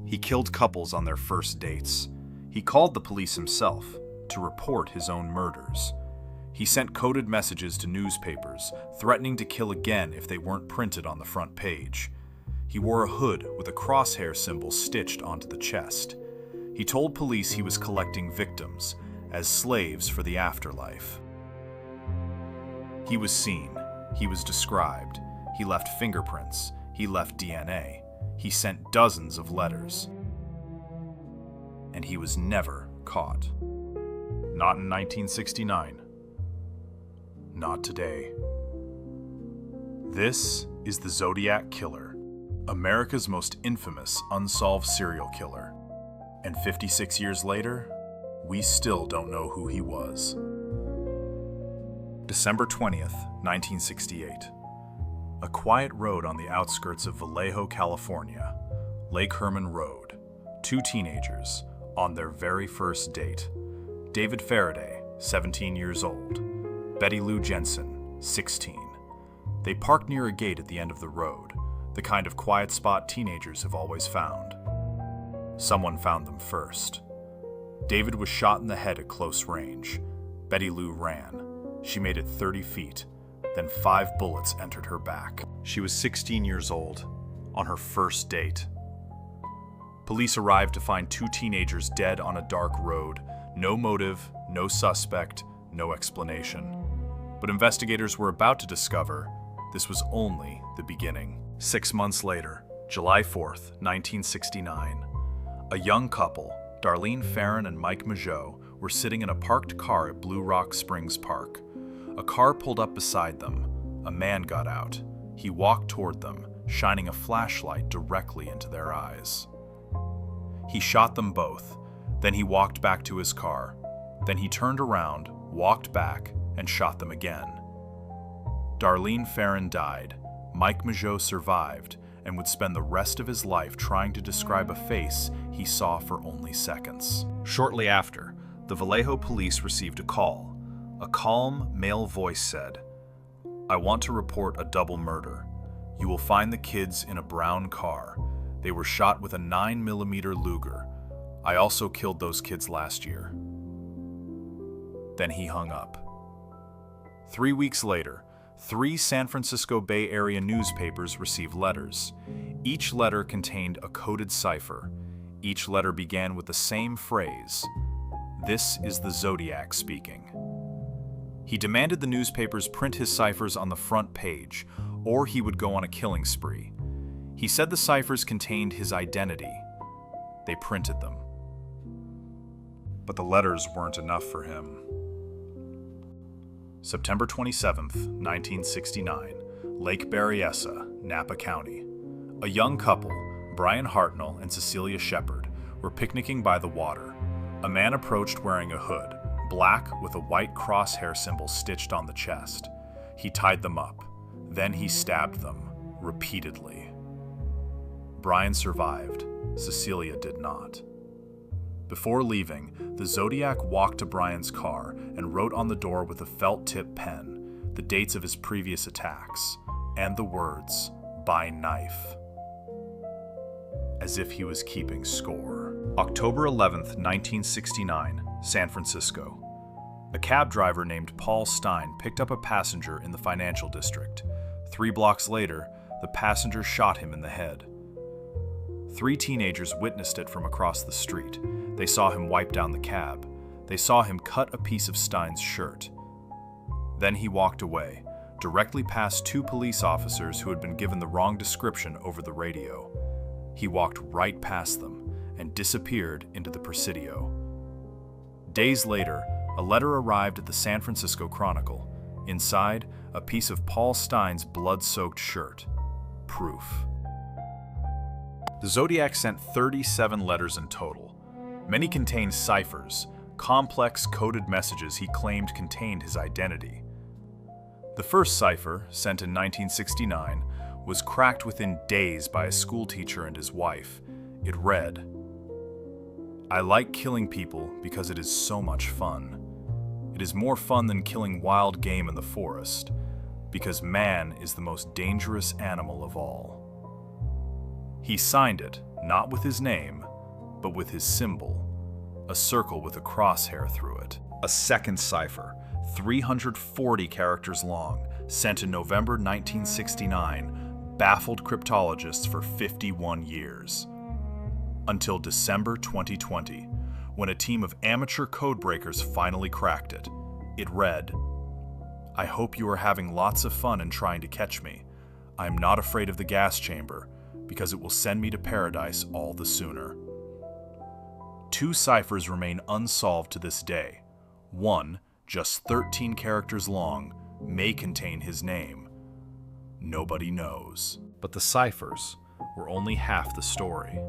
He killed couples on their first dates. He called the police himself to report his own murders. He sent coded messages to newspapers, threatening to kill again if they weren't printed on the front page. He wore a hood with a crosshair symbol stitched onto the chest. He told police he was collecting victims as slaves for the afterlife. He was seen. He was described. He left fingerprints. He left DNA. He sent dozens of letters. And he was never caught. Not in 1969. Not today. This is the Zodiac Killer, America's most infamous unsolved serial killer. And 56 years later, we still don't know who he was. December 20th, 1968. A quiet road on the outskirts of Vallejo, California, Lake Herman Road. Two teenagers on their very first date. David Faraday, 17 years old. Betty Lou Jensen, 16. They parked near a gate at the end of the road, the kind of quiet spot teenagers have always found. Someone found them first. David was shot in the head at close range. Betty Lou ran. She made it 30 feet. Then 5 bullets entered her back. She was 16 years old, on her first date. Police arrived to find two teenagers dead on a dark road. No motive, no suspect, no explanation. But investigators were about to discover this was only the beginning. 6 months later, July 4th, 1969, a young couple, Darlene Farron and Mike Mageau, were sitting in a parked car at Blue Rock Springs Park. A car pulled up beside them. A man got out. He walked toward them, shining a flashlight directly into their eyes. He shot them both. Then he walked back to his car. Then he turned around, walked back, and shot them again. Darlene Farron died. Mike Mageau survived and would spend the rest of his life trying to describe a face he saw for only seconds. Shortly after, the Vallejo police received a call. A calm, male voice said, "I want to report a double murder. You will find the kids in a brown car. They were shot with a 9mm Luger. I also killed those kids last year." Then he hung up. 3 weeks later, 3 San Francisco Bay Area newspapers received letters. Each letter contained a coded cipher. Each letter began with the same phrase, "This is the Zodiac speaking." He demanded the newspapers print his ciphers on the front page, or he would go on a killing spree. He said the ciphers contained his identity. They printed them. But the letters weren't enough for him. September 27th, 1969, Lake Berryessa, Napa County. A young couple, Brian Hartnell and Cecilia Shepard, were picnicking by the water. A man approached wearing a hood, black with a white crosshair symbol stitched on the chest. He tied them up. Then he stabbed them, repeatedly. Brian survived. Cecilia did not. Before leaving, the Zodiac walked to Brian's car and wrote on the door with a felt-tip pen the dates of his previous attacks and the words, "by knife," as if he was keeping score. October 11th, 1969, San Francisco. A cab driver named Paul Stein picked up a passenger in the financial district. 3 blocks later, the passenger shot him in the head. 3 teenagers witnessed it from across the street. They saw him wipe down the cab. They saw him cut a piece of Stein's shirt. Then he walked away, directly past 2 police officers who had been given the wrong description over the radio. He walked right past them and disappeared into the Presidio. Days later, a letter arrived at the San Francisco Chronicle. Inside, a piece of Paul Stein's blood-soaked shirt. Proof. The Zodiac sent 37 letters in total. Many contained ciphers, complex coded messages he claimed contained his identity. The first cipher, sent in 1969, was cracked within days by a schoolteacher and his wife. It read, "I like killing people because it is so much fun. It is more fun than killing wild game in the forest, because man is the most dangerous animal of all." He signed it, not with his name, but with his symbol, a circle with a crosshair through it. A second cipher, 340 characters long, sent in November 1969, baffled cryptologists for 51 years. Until December 2020, when a team of amateur codebreakers finally cracked it. It read, "I hope you are having lots of fun in trying to catch me. I am not afraid of the gas chamber, because it will send me to paradise all the sooner." Two ciphers remain unsolved to this day. One, just 13 characters long, may contain his name. Nobody knows. But the ciphers were only half the story.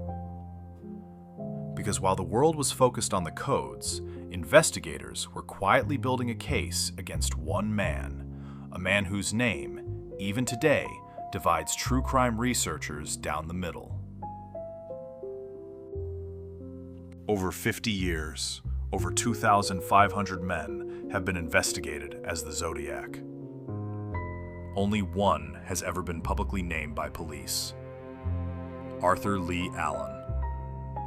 Because while the world was focused on the codes, investigators were quietly building a case against one man, a man whose name, even today, divides true crime researchers down the middle. Over 50 years, over 2,500 men have been investigated as the Zodiac. Only one has ever been publicly named by police. Arthur Lee Allen,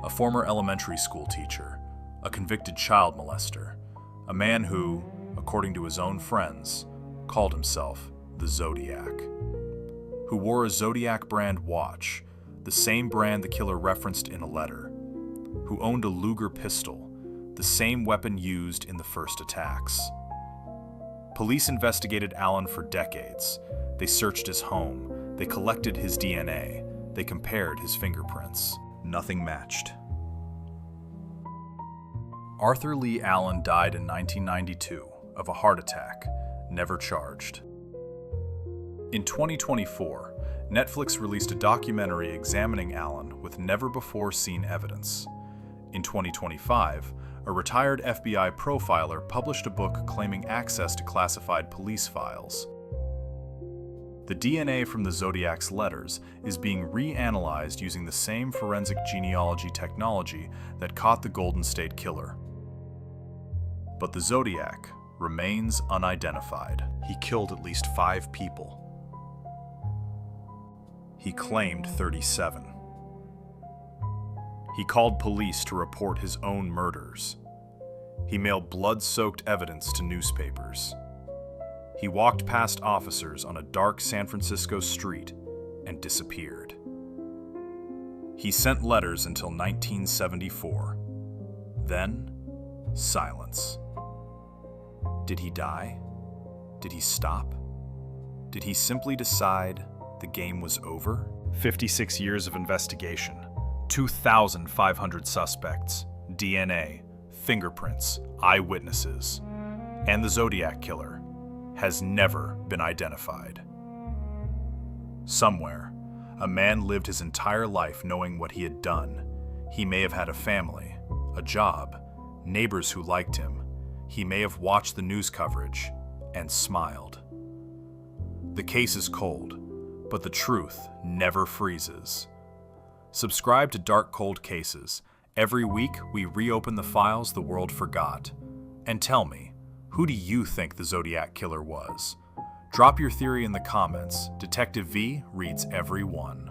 a former elementary school teacher, a convicted child molester, a man who, according to his own friends, called himself the Zodiac, who wore a Zodiac brand watch, the same brand the killer referenced in a letter, who owned a Luger pistol, the same weapon used in the first attacks. Police investigated Allen for decades. They searched his home, they collected his DNA, they compared his fingerprints. Nothing matched. Arthur Lee Allen died in 1992 of a heart attack, never charged. In 2024, Netflix released a documentary examining Allen with never-before-seen evidence. In 2025, a retired FBI profiler published a book claiming access to classified police files. The DNA from the Zodiac's letters is being reanalyzed using the same forensic genealogy technology that caught the Golden State Killer. But the Zodiac remains unidentified. He killed at least 5 people. He claimed 37. He called police to report his own murders. He mailed blood-soaked evidence to newspapers. He walked past officers on a dark San Francisco street and disappeared. He sent letters until 1974. Then, silence. Did he die? Did he stop? Did he simply decide the game was over? 56 years of investigation, 2,500 suspects, DNA, fingerprints, eyewitnesses, and the Zodiac Killer has never been identified. Somewhere, a man lived his entire life knowing what he had done. He may have had a family, a job, neighbors who liked him. He may have watched the news coverage and smiled. The case is cold, but the truth never freezes. Subscribe to Dark Cold Cases. Every week, we reopen the files the world forgot. And tell me, who do you think the Zodiac Killer was? Drop your theory in the comments. Detective V reads every one.